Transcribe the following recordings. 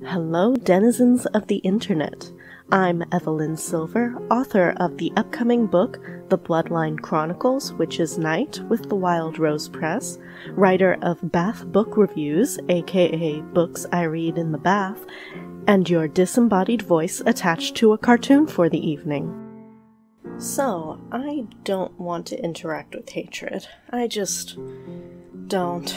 Hello, denizens of the internet. I'm Evelyn Silver, author of the upcoming book, The Bloodline Chronicles, Witch's Night, with the Wild Rose Press, writer of Bath Book Reviews, aka Books I Read in the Bath, and your disembodied voice attached to a cartoon for the evening. So, I don't want to interact with hatred. I just don't.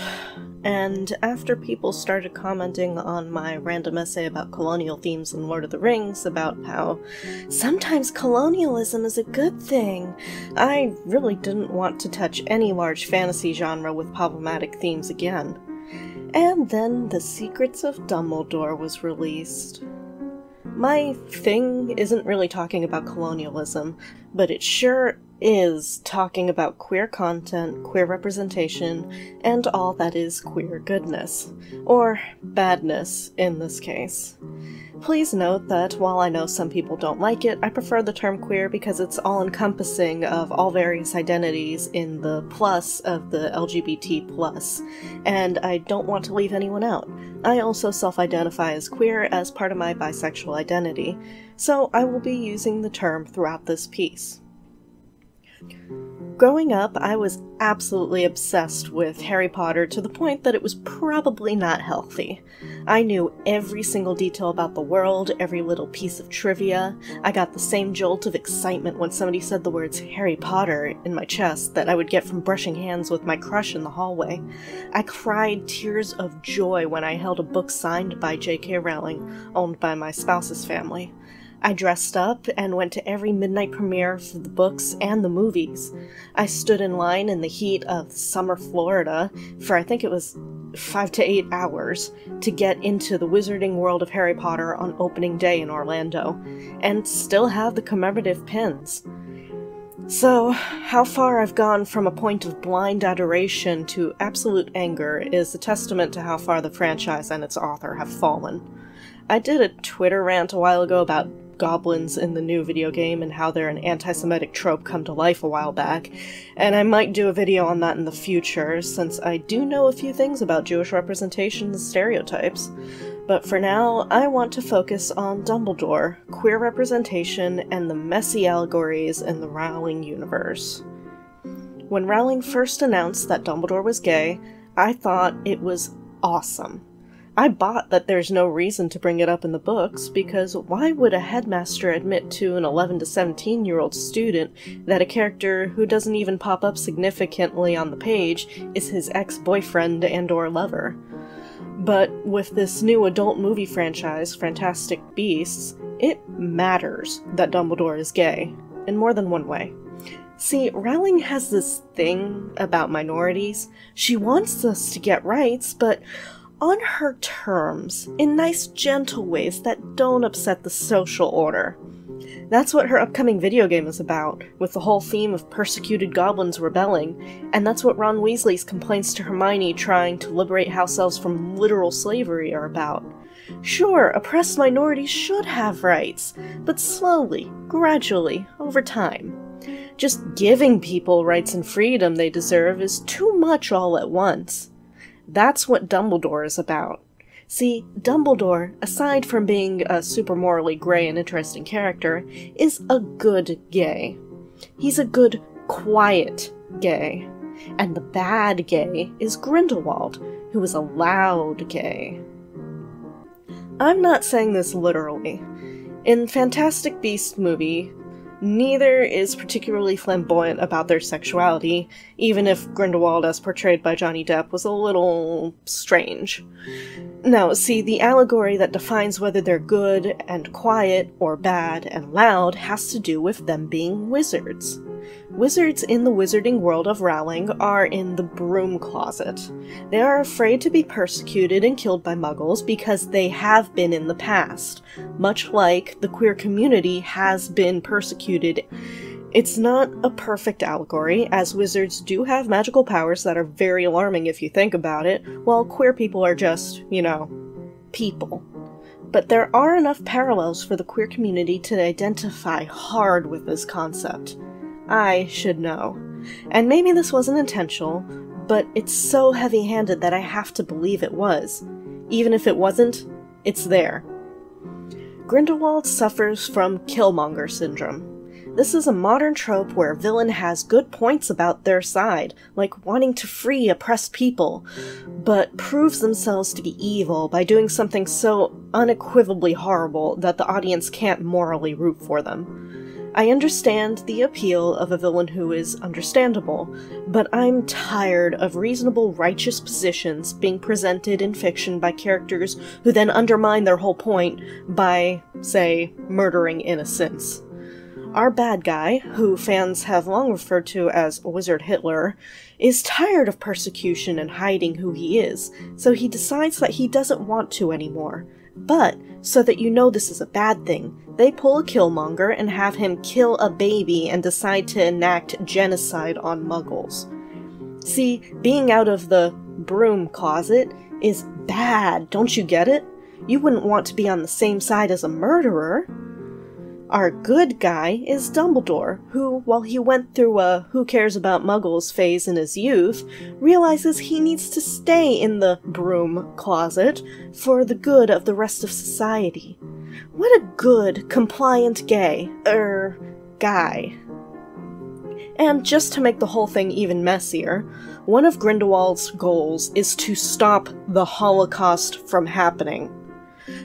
And after people started commenting on my random essay about colonial themes in Lord of the Rings, about how sometimes colonialism is a good thing, I really didn't want to touch any large fantasy genre with problematic themes again. And then The Secrets of Dumbledore was released. My thing isn't really talking about colonialism, but it sure is talking about queer content, queer representation, and all that is queer goodness. Or badness, in this case. Please note that while I know some people don't like it, I prefer the term queer because it's all-encompassing of all various identities in the plus of the LGBT+, and I don't want to leave anyone out. I also self-identify as queer as part of my bisexual identity, so I will be using the term throughout this piece. Growing up, I was absolutely obsessed with Harry Potter to the point that it was probably not healthy. I knew every single detail about the world, every little piece of trivia. I got the same jolt of excitement when somebody said the words Harry Potter in my chest that I would get from brushing hands with my crush in the hallway. I cried tears of joy when I held a book signed by J.K. Rowling, owned by my spouse's family. I dressed up and went to every midnight premiere for the books and the movies. I stood in line in the heat of summer Florida for I think it was 5 to 8 hours to get into the wizarding world of Harry Potter on opening day in Orlando, and still have the commemorative pins. So, how far I've gone from a point of blind adoration to absolute anger is a testament to how far the franchise and its author have fallen. I did a Twitter rant a while ago about goblins in the new video game and how they're an anti-Semitic trope come to life a while back, and I might do a video on that in the future, since I do know a few things about Jewish representation and stereotypes. But for now, I want to focus on Dumbledore, queer representation, and the messy allegories in the Rowling universe. When Rowling first announced that Dumbledore was gay, I thought it was awesome. I bought that there's no reason to bring it up in the books, because why would a headmaster admit to an 11 to 17-year-old student that a character who doesn't even pop up significantly on the page is his ex-boyfriend and/or lover? But with this new adult movie franchise, Fantastic Beasts, it matters that Dumbledore is gay, in more than one way. See, Rowling has this thing about minorities. She wants us to get rights, but on her terms, in nice, gentle ways that don't upset the social order. That's what her upcoming video game is about, with the whole theme of persecuted goblins rebelling, and that's what Ron Weasley's complaints to Hermione trying to liberate house elves from literal slavery are about. Sure, oppressed minorities should have rights, but slowly, gradually, over time. Just giving people rights and freedom they deserve is too much all at once. That's what Dumbledore is about. See, Dumbledore, aside from being a super morally gray and interesting character, is a good gay. He's a good, quiet gay. And the bad gay is Grindelwald, who is a loud gay. I'm not saying this literally. In Fantastic Beasts movie, neither is particularly flamboyant about their sexuality, even if Grindelwald as portrayed by Johnny Depp was a little strange. Now, see, the allegory that defines whether they're good and quiet or bad and loud has to do with them being wizards. Wizards in the wizarding world of Rowling are in the broom closet. They are afraid to be persecuted and killed by muggles because they have been in the past, much like the queer community has been persecuted. It's not a perfect allegory, as wizards do have magical powers that are very alarming if you think about it, while queer people are just, people. But there are enough parallels for the queer community to identify hard with this concept. I should know. And maybe this wasn't intentional, but it's so heavy-handed that I have to believe it was. Even if it wasn't, It's there. Grindelwald suffers from Killmonger syndrome. This is a modern trope where a villain has good points about their side, like wanting to free oppressed people, but proves themselves to be evil by doing something so unequivocally horrible that the audience can't morally root for them. I understand the appeal of a villain who is understandable, but I'm tired of reasonable, righteous positions being presented in fiction by characters who then undermine their whole point by, say, murdering innocents. Our bad guy, who fans have long referred to as Wizard Hitler, is tired of persecution and hiding who he is, so he decides that he doesn't want to anymore. But, so that you know this is a bad thing, they pull a Killmonger and have him kill a baby and decide to enact genocide on Muggles. See, being out of the broom closet is bad, don't you get it? You wouldn't want to be on the same side as a murderer. Our good guy is Dumbledore, who, while he went through a who cares about Muggles phase in his youth, realizes he needs to stay in the broom closet for the good of the rest of society. What a good, compliant guy. And just to make the whole thing even messier, one of Grindelwald's goals is to stop the Holocaust from happening.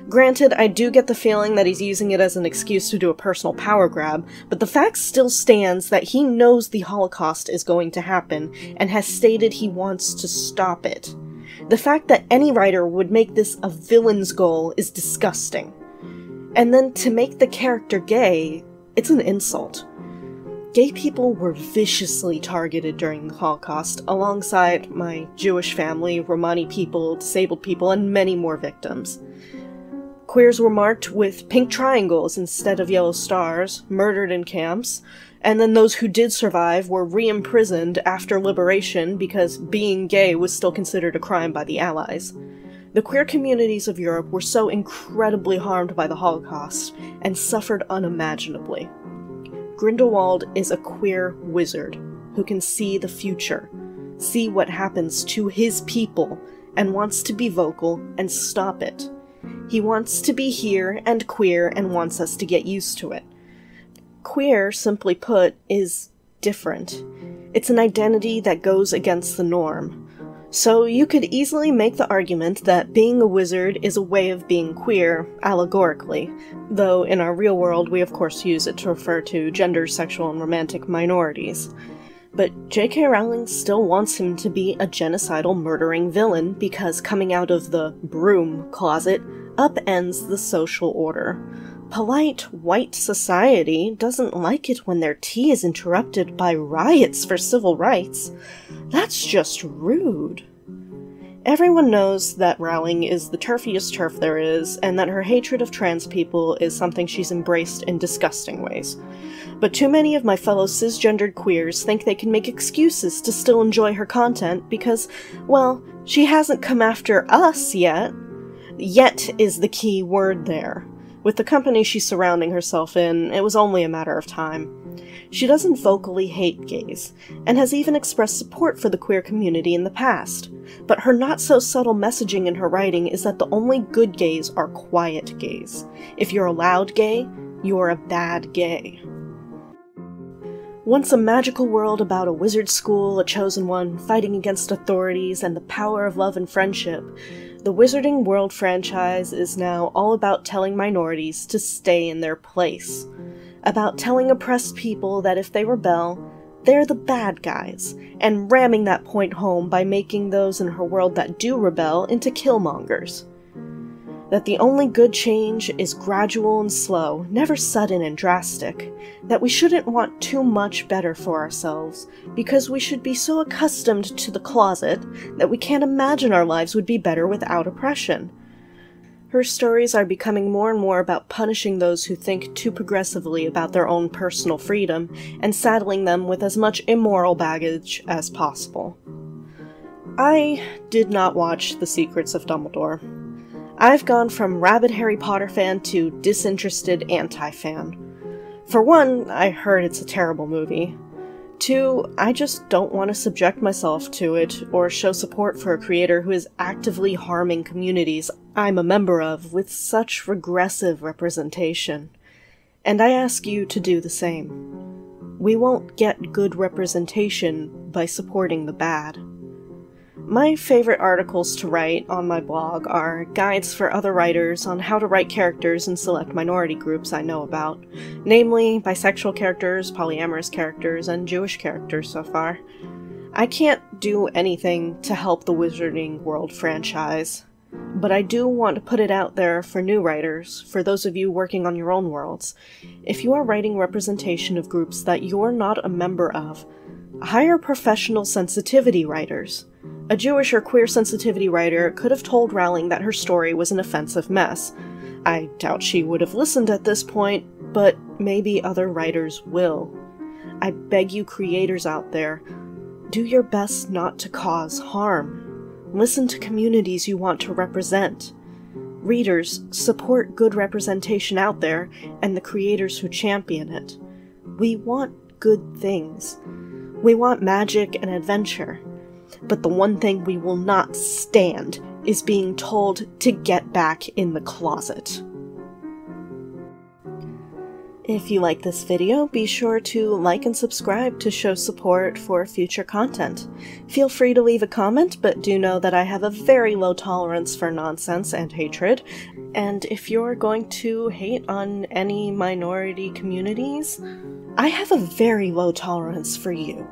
Granted, I do get the feeling that he's using it as an excuse to do a personal power grab, but the fact still stands that he knows the Holocaust is going to happen, and has stated he wants to stop it. The fact that any writer would make this a villain's goal is disgusting. And then to make the character gay, it's an insult. Gay people were viciously targeted during the Holocaust, alongside my Jewish family, Romani people, disabled people, and many more victims. Queers were marked with pink triangles instead of yellow stars, murdered in camps, and then those who did survive were re-imprisoned after liberation because being gay was still considered a crime by the Allies. The queer communities of Europe were so incredibly harmed by the Holocaust, and suffered unimaginably. Grindelwald is a queer wizard who can see the future, see what happens to his people, and wants to be vocal and stop it. He wants to be here and queer and wants us to get used to it. Queer, simply put, is different. It's an identity that goes against the norm. So you could easily make the argument that being a wizard is a way of being queer, allegorically, though in our real world we of course use it to refer to gender, sexual, and romantic minorities. But J.K. Rowling still wants him to be a genocidal murdering villain because coming out of the broom closet upends the social order. Polite white society doesn't like it when their tea is interrupted by riots for civil rights. That's just rude. Everyone knows that Rowling is the turfiest turf there is, and that her hatred of trans people is something she's embraced in disgusting ways. But too many of my fellow cisgendered queers think they can make excuses to still enjoy her content because, well, she hasn't come after us yet. Yet is the key word there. With the company she's surrounding herself in, it was only a matter of time. She doesn't vocally hate gays, and has even expressed support for the queer community in the past. But her not-so-subtle messaging in her writing is that the only good gays are quiet gays. If you're a loud gay, you're a bad gay. Once a magical world about a wizard school, a chosen one, fighting against authorities, and the power of love and friendship, the Wizarding World franchise is now all about telling minorities to stay in their place. About telling oppressed people that if they rebel, they're the bad guys, and ramming that point home by making those in her world that do rebel into Killmongers. That the only good change is gradual and slow, never sudden and drastic. That we shouldn't want too much better for ourselves, because we should be so accustomed to the closet that we can't imagine our lives would be better without oppression. Her stories are becoming more and more about punishing those who think too progressively about their own personal freedom, and saddling them with as much immoral baggage as possible. I did not watch The Secrets of Dumbledore. I've gone from rabid Harry Potter fan to disinterested anti-fan. For one, I heard it's a terrible movie. 2, I just don't want to subject myself to it or show support for a creator who is actively harming communities I'm a member of with such regressive representation. And I ask you to do the same. We won't get good representation by supporting the bad. My favorite articles to write on my blog are guides for other writers on how to write characters in select minority groups I know about, namely bisexual characters, polyamorous characters, and Jewish characters so far. I can't do anything to help the Wizarding World franchise, but I do want to put it out there for new writers, for those of you working on your own worlds. If you are writing representation of groups that you're not a member of, hire professional sensitivity writers. A Jewish or queer sensitivity writer could have told Rowling that her story was an offensive mess. I doubt she would have listened at this point, but maybe other writers will. I beg you creators out there, do your best not to cause harm. Listen to communities you want to represent. Readers, support good representation out there and the creators who champion it. We want good things. We want magic and adventure. But the one thing we will not stand is being told to get back in the closet. If you like this video, be sure to like and subscribe to show support for future content. Feel free to leave a comment, but do know that I have a very low tolerance for nonsense and hatred, and if you're going to hate on any minority communities, I have a very low tolerance for you.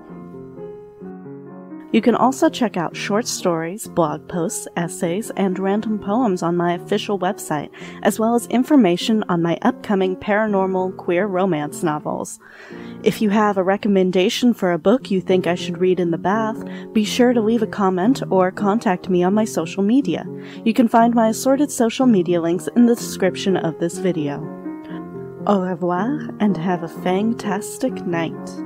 You can also check out short stories, blog posts, essays, and random poems on my official website, as well as information on my upcoming paranormal queer romance novels. If you have a recommendation for a book you think I should read in the bath, be sure to leave a comment or contact me on my social media. You can find my assorted social media links in the description of this video. Au revoir, and have a fantastic night.